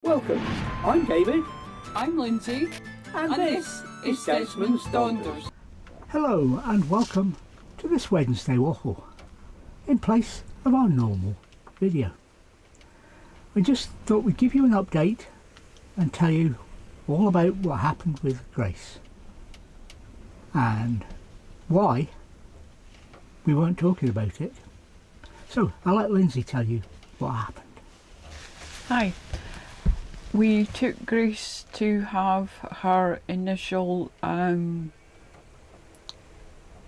Welcome, I'm David. I'm Lindsay, And this is Desmond's Donders. Hello and welcome to this Wednesday waffle in place of our normal video. We just thought we'd give you an update and tell you all about what happened with Grace and why we weren't talking about it. So I'll let Lindsay tell you what happened. Hi. We took Grace to have her initial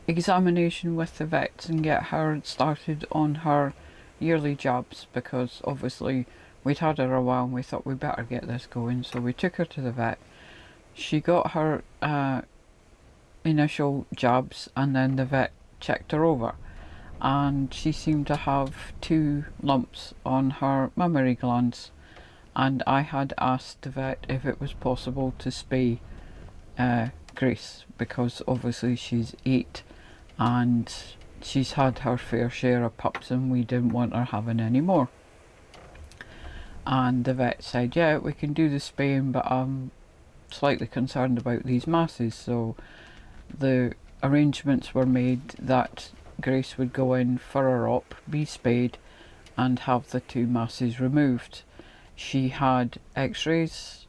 examination with the vets and get her started on her yearly jabs, because obviously we'd had her a while and we thought we better get this going, so we took her to the vet. She got her initial jabs and then the vet checked her over, and she seemed to have 2 lumps on her mammary glands, and I had asked the vet if it was possible to spay Grace, because obviously she's 8 and she's had her fair share of pups and we didn't want her having any more. And the vet said, yeah, we can do the spaying, but I'm slightly concerned about these masses. So the arrangements were made that Grace would go in for a op, be spayed and have the 2 masses removed. She had x-rays,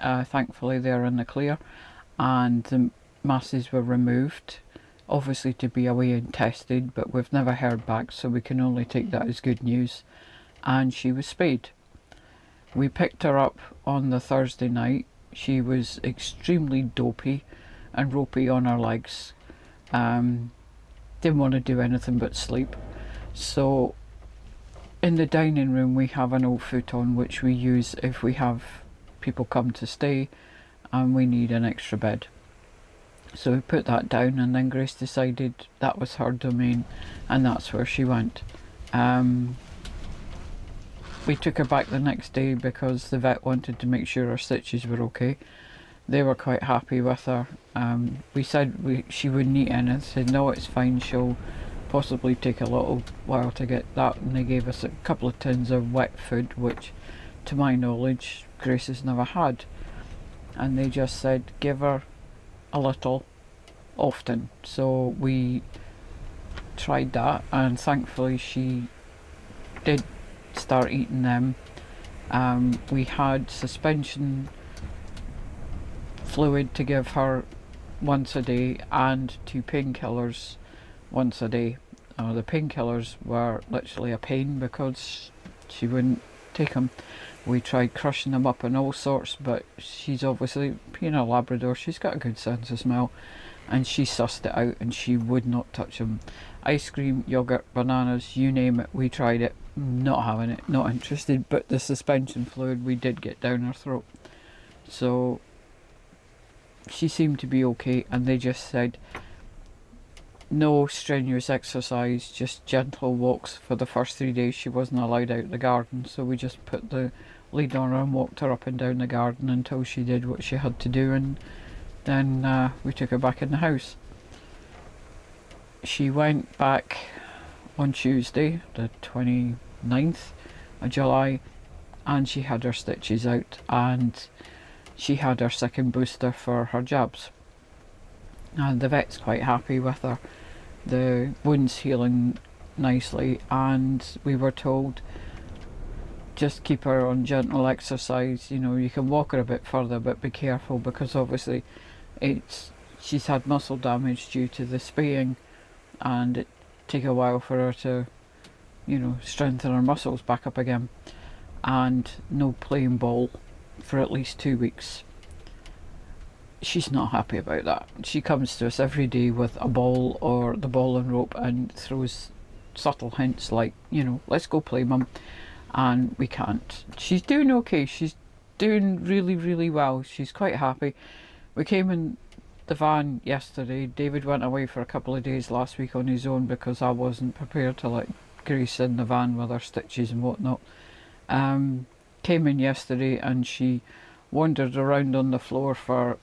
thankfully they're in the clear, and the masses were removed, obviously to be away and tested, but we've never heard back, so we can only take that as good news. And she was spayed. We picked her up on the Thursday night. She was extremely dopey and ropey on her legs, didn't want to do anything but sleep. So in the dining room we have an old futon which we use if we have people come to stay and we need an extra bed. So we put that down, and then Grace decided that was her domain and that's where she went. We took her back the next day because the vet wanted to make sure her stitches were okay. They were quite happy with her. We said she wouldn't eat anything. Said no, it's fine, she'll possibly take a little while to get that, and they gave us a couple of tins of wet food, which to my knowledge Grace has never had, and they just said give her a little often. So we tried that and thankfully she did start eating them. We had suspension fluid to give her once a day and 2 painkillers once a day. The painkillers were literally a pain because she wouldn't take them. We tried crushing them up and all sorts, but she's obviously, being a Labrador, she's got a good sense of smell, and she sussed it out and she would not touch them. Ice cream, yogurt, bananas, you name it, we tried it. Not having it, not interested. But the suspension fluid we did get down her throat. So she seemed to be okay, and they just said no strenuous exercise, just gentle walks for the first 3 days. She wasn't allowed out the garden, so we just put the lead on her and walked her up and down the garden until she did what she had to do, and then we took her back in the house. She went back on Tuesday the 29th of July, and she had her stitches out and she had her 2nd booster for her jabs, and the vet's quite happy with her. The wound's healing nicely, and we were told just keep her on gentle exercise. You know, you can walk her a bit further, but be careful, because obviously she's had muscle damage due to the spaying, and it take a while for her to, you know, strengthen her muscles back up again. And no playing ball for at least 2 weeks. She's not happy about that. She comes to us every day with a ball or the ball and rope and throws subtle hints like, you know, let's go play, mum, and we can't. She's doing okay, she's doing really well, she's quite happy. We came in the van yesterday. David went away for a couple of days last week on his own because I wasn't prepared to let Grace in the van with her stitches and whatnot. Came in yesterday and she wandered around on the floor for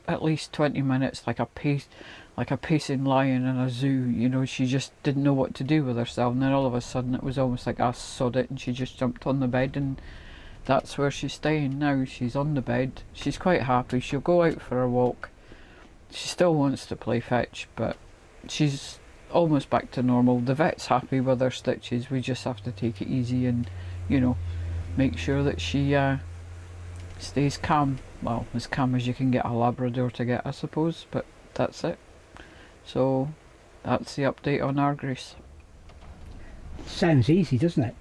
at least 20 minutes like a pacing lion in a zoo. You know, she just didn't know what to do with herself, and then all of a sudden it was almost like I sod it, and she just jumped on the bed and that's where she's staying now. She's on the bed. She's quite happy. She'll go out for a walk. She still wants to play fetch, but she's almost back to normal. The vet's happy with her stitches. We just have to take it easy and, you know, make sure that she stays calm. Well, as calm as you can get a Labrador to get, I suppose, but that's it. So that's the update on our Grace. Sounds easy, doesn't it?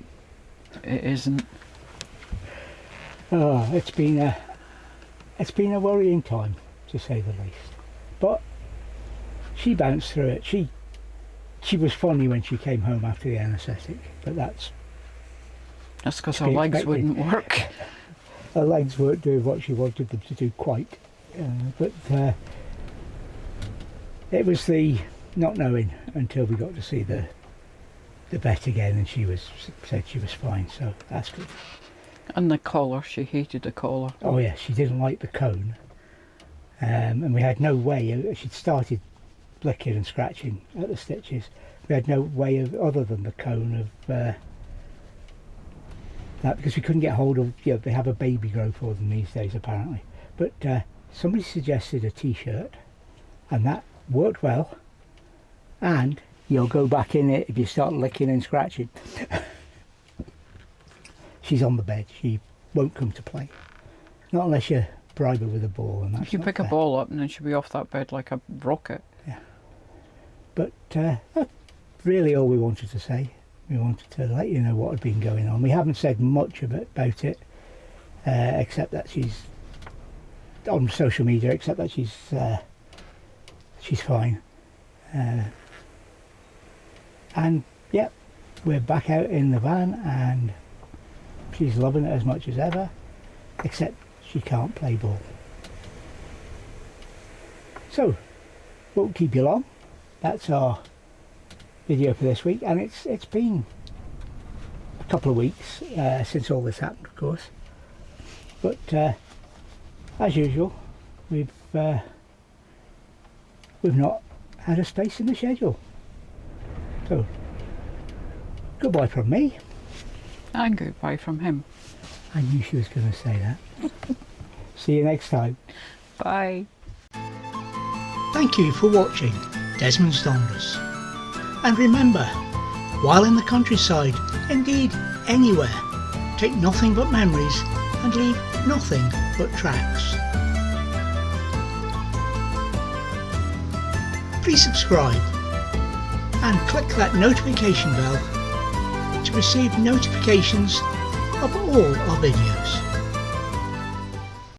It isn't. Oh, it's been a worrying time, to say the least. But she bounced through it. She was funny when she came home after the anaesthetic, but that's because her legs wouldn't work. Her legs weren't doing what she wanted them to do quite. But it was the not knowing until we got to see the vet again, and she said she was fine, so that's good. And the collar, she hated the collar. Oh yeah, she didn't like the cone, and we had no way. She'd started licking and scratching at the stitches. We had no way of other than the cone of that, because we couldn't get hold of. You know, they have a baby grow for them these days apparently. But somebody suggested a T-shirt, and that worked well. And you'll go back in it if you start licking and scratching. She's on the bed. She won't come to play. Not unless you bribe her with a ball. And that's if you pick a ball up and then she'll be off that bed like a rocket. Yeah. But that's really all we wanted to say. We wanted to let you know what had been going on. We haven't said much about it, except that she's on social media, except that she's fine. And yeah, we're back out in the van and she's loving it as much as ever, except she can't play ball. So, won't keep you long. That's our video for this week, and it's been a couple of weeks since all this happened, of course. But as usual, we've not had a space in the schedule. So, goodbye from me. And goodbye from him. I knew she was going to say that. See you next time. Bye. Thank you for watching Desmond's Donders. And remember, while in the countryside, indeed anywhere, take nothing but memories and leave nothing but tracks. Please subscribe and click that notification bell to receive notifications of all our videos.